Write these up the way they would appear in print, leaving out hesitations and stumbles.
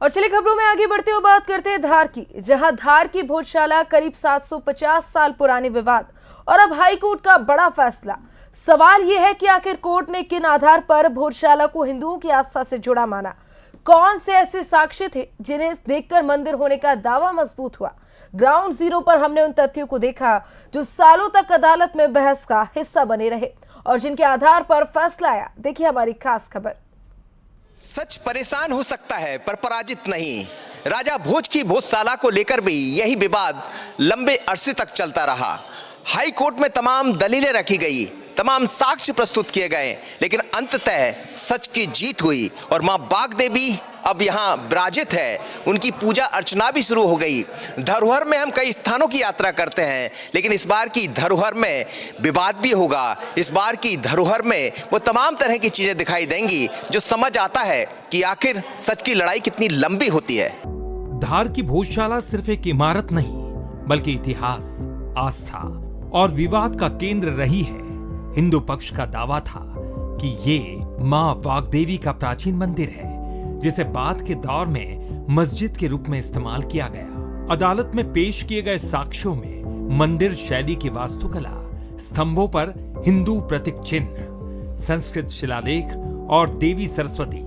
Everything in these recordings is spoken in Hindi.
और चलिए खबरों में आगे बढ़ते हुए बात करते हैं धार की, जहां धार की भोजशाला करीब 750 साल पुराने विवाद और अब हाईकोर्ट का बड़ा फैसला। सवाल यह है कि आखिर कोर्ट ने किन आधार पर भोजशाला को हिंदुओं की आस्था से जुड़ा माना। कौन से ऐसे साक्ष्य थे जिन्हें देखकर मंदिर होने का दावा मजबूत हुआ। ग्राउंड जीरो पर हमने उन तथ्यों को देखा जो सालों तक अदालत में बहस का हिस्सा बने रहे और जिनके आधार पर फैसला आया। देखिए हमारी खास खबर। सच परेशान हो सकता है पर पराजित नहीं। राजा भोज की भोजशाला को लेकर भी यही विवाद लंबे अरसे तक चलता रहा। हाई कोर्ट में तमाम दलीलें रखी गई, तमाम साक्ष्य प्रस्तुत किए गए, लेकिन अंततः सच की जीत हुई और मां बाग देवी अब यहाँ विराजित है। उनकी पूजा अर्चना भी शुरू हो गई। धरोहर में हम कई स्थानों की यात्रा करते हैं, लेकिन इस बार की धरोहर में विवाद भी होगा। इस बार की धरोहर में वो तमाम तरह की चीजें दिखाई देंगी जो समझ आता है कि आखिर सच की लड़ाई कितनी लंबी होती है। धार की भोजशाला सिर्फ एक इमारत नहीं बल्कि इतिहास, आस्था और विवाद का केंद्र रही है। हिंदू पक्ष का दावा था कि ये मां वाग्देवी का प्राचीन मंदिर है जिसे बाद के दौर में मस्जिद के रूप में इस्तेमाल किया गया। अदालत में पेश किए गए साक्ष्यों में मंदिर शैली की वास्तुकला, स्तंभों पर हिंदू प्रतीक चिन्ह, संस्कृत शिलालेख और देवी सरस्वती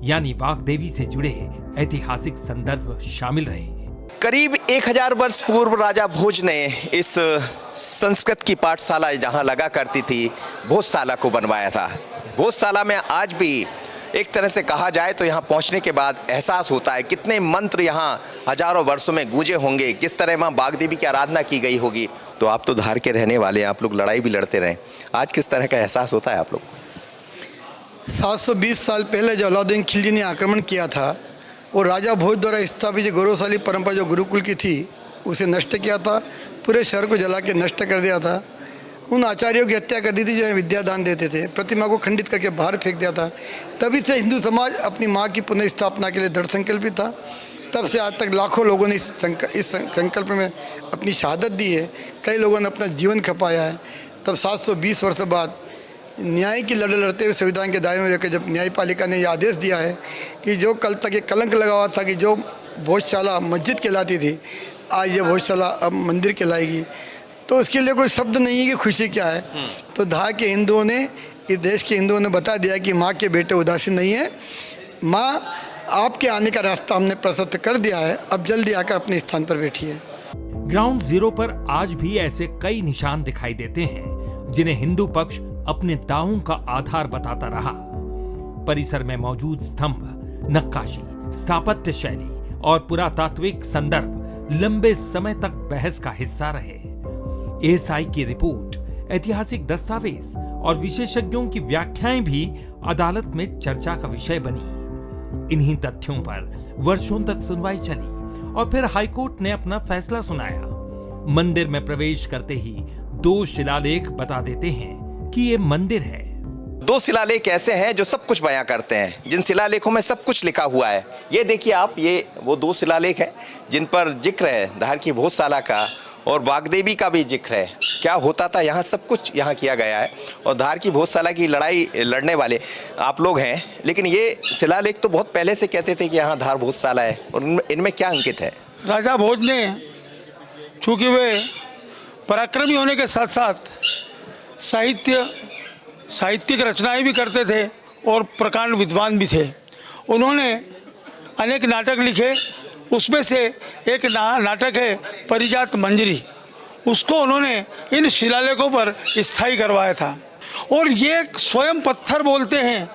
यानी वाग्देवी से जुड़े ऐतिहासिक संदर्भ शामिल रहे। करीब 1000 वर्ष पूर्व राजा भोज ने इस संस्कृत की पाठशाला जहां लगा करती थी, भोजशाला को बनवाया था। भोजशाला में आज भी एक तरह से कहा जाए तो यहाँ पहुँचने के बाद एहसास होता है कितने मंत्र यहाँ हजारों वर्षों में गूंजे होंगे, किस तरह मां बाग देवी की आराधना की गई होगी। तो आप तो धार के रहने वाले हैं, आप लोग लड़ाई भी लड़ते रहे, आज किस तरह का एहसास होता है आप लोग? 720 साल पहले जो अलाउद्दीन खिलजी ने आक्रमण किया था और राजा भोज द्वारा स्थापित जो गौरवशाली परंपरा जो गुरुकुल की थी उसे नष्ट किया था, पूरे शहर को जला के नष्ट कर दिया था। उन आचार्यों की हत्या कर दी थी जो विद्यादान देते थे, प्रतिमा को खंडित करके बाहर फेंक दिया था। तभी से हिंदू समाज अपनी माँ की पुनः स्थापना के लिए दृढ़ संकल्पित था। तब से आज तक लाखों लोगों ने इस संकल्प में अपनी शहादत दी है, कई लोगों ने अपना जीवन खपाया है। तब 720 वर्ष बाद न्याय की लड़ाई लड़ते हुए संविधान के दायरे में रहकर जब न्यायपालिका ने यह आदेश दिया है कि जो कल तक ये कलंक लगा हुआ था कि जो भोजशाला मस्जिद कहलाती थी, आज ये भोजशाला अब मंदिर कहलाएगी, तो उसके लिए कोई शब्द नहीं है कि खुशी क्या है। तो धार के हिंदुओं ने, इस देश के हिंदुओं ने बता दिया कि माँ के बेटे उदासीन नहीं है। माँ आपके आने का रास्ता हमने प्रशस्त कर दिया है, अब जल्दी आकर अपने स्थान पर बैठिए। ग्राउंड जीरो पर आज भी ऐसे कई निशान दिखाई देते हैं जिन्हें हिंदू पक्ष अपने दावों का आधार बताता रहा। परिसर में मौजूद स्तंभ, नक्काशी, स्थापत्य शैली और पुरातात्विक संदर्भ लंबे समय तक बहस का हिस्सा रहे। एएसआई की रिपोर्ट, ऐतिहासिक दस्तावेज और विशेषज्ञों की व्याख्याएं भी अदालत में चर्चा का विषय बनी। इन्हीं तथ्यों पर वर्षों तक सुनवाई चली और फिर हाईकोर्ट ने अपना फैसला सुनाया। मंदिर में प्रवेश करते ही 2 शिलालेख बता देते हैं कि ये मंदिर है। 2 शिलालेख ऐसे हैं जो सब कुछ बयां करते हैं, जिन शिलालेखों में सब कुछ लिखा हुआ है। ये देखिए आप, ये वो 2 शिलालेख हैं जिन पर जिक्र है धार की भोजशाला का और वाग्देवी का भी जिक्र है। क्या होता था यहाँ, सब कुछ यहाँ किया गया है। और धार की भोजशाला की लड़ाई लड़ने वाले आप लोग हैं, लेकिन ये शिलालेख तो बहुत पहले से कहते थे कि यहाँ धार भोजशाला है, और इनमें क्या अंकित है? राजा भोज ने, चूँकि वे पराक्रमी होने के साथ साथ साहित्यिक रचनाएं भी करते थे और प्रकांड विद्वान भी थे। उन्होंने अनेक नाटक लिखे, उसमें से एक नाटक है परिजात मंजरी, उसको उन्होंने इन शिलालेखों पर स्थायी करवाया था। और ये स्वयं पत्थर बोलते हैं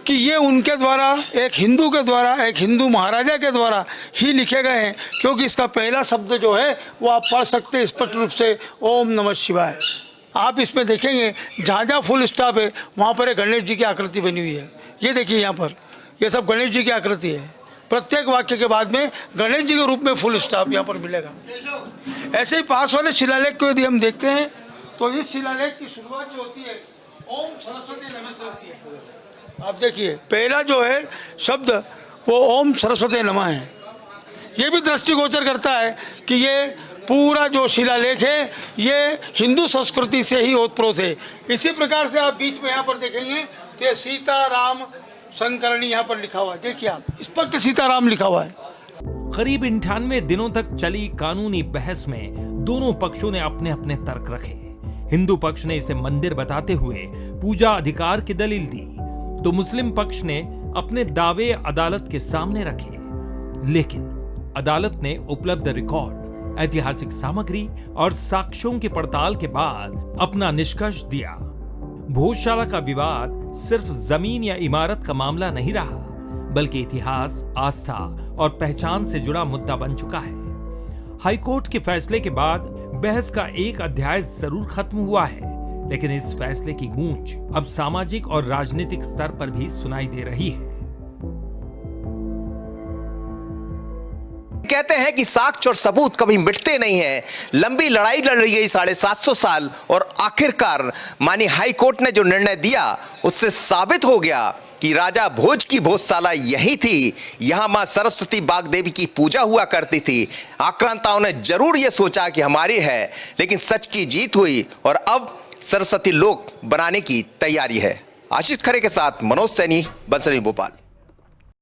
कि ये उनके द्वारा, एक हिंदू के द्वारा, एक हिंदू महाराजा के द्वारा ही लिखे गए हैं, क्योंकि इसका पहला शब्द जो है वो आप पढ़ सकते हैं स्पष्ट रूप से, ओम नमः शिवाय। आप इसमें देखेंगे जहाँ जहाँ फुल स्टॉप है वहाँ पर एक गणेश जी की आकृति बनी हुई है। ये देखिए यहाँ पर, ये सब गणेश जी की आकृति है। प्रत्येक वाक्य के बाद में गणेश जी के रूप में फुल स्टॉप यहाँ पर मिलेगा। ऐसे ही पास वाले शिलालेख को यदि हम देखते हैं तो इस शिलालेख की शुरुआत जो होती है ओम सरस्वती नमः से होती है। आप देखिए पहला जो है शब्द वो ओम सरस्वती नमः है। ये भी दृष्टिगोचर करता है कि ये पूरा जो शिलालेख है ये हिंदू संस्कृति से ही ओतप्रोत है। इसी प्रकार से आप बीच में यहाँ पर देखेंगे तो ये सीता राम संकरणी यहाँ पर लिखा हुआ है, देखिए आप, स्पष्ट सीताराम लिखा हुआ है। करीब 98 दिनों तक चली कानूनी बहस में दोनों पक्षों ने अपने अपने तर्क रखे। हिंदू पक्ष ने इसे मंदिर बताते हुए पूजा अधिकार की दलील दी, तो मुस्लिम पक्ष ने अपने दावे अदालत के सामने रखे। लेकिन अदालत ने उपलब्ध रिकॉर्ड, ऐतिहासिक सामग्री और साक्ष्यों की पड़ताल के बाद अपना निष्कर्ष दिया। भोजशाला का विवाद सिर्फ जमीन या इमारत का मामला नहीं रहा, बल्कि इतिहास, आस्था और पहचान से जुड़ा मुद्दा बन चुका है। हाईकोर्ट के फैसले के बाद बहस का एक अध्याय जरूर खत्म हुआ है, लेकिन इस फैसले की गूंज अब सामाजिक और राजनीतिक स्तर पर भी सुनाई दे रही है। कहते हैं कि साक्ष्य और सबूत कभी मिटते नहीं हैं। लंबी लड़ाई लड़ रही गई 750 साल और आखिरकार मानी हाई कोर्ट ने जो निर्णय दिया उससे साबित हो गया कि राजा भोज की भोजशाला यही थी। यहां मां सरस्वती बाग देवी की पूजा हुआ करती थी। आक्रांताओं ने जरूर यह सोचा कि हमारी है, लेकिन सच की जीत हुई और अब सरस्वती लोक बनाने की तैयारी है। आशीष खरे के साथ मनोज सैनी, बंसरी, भोपाल।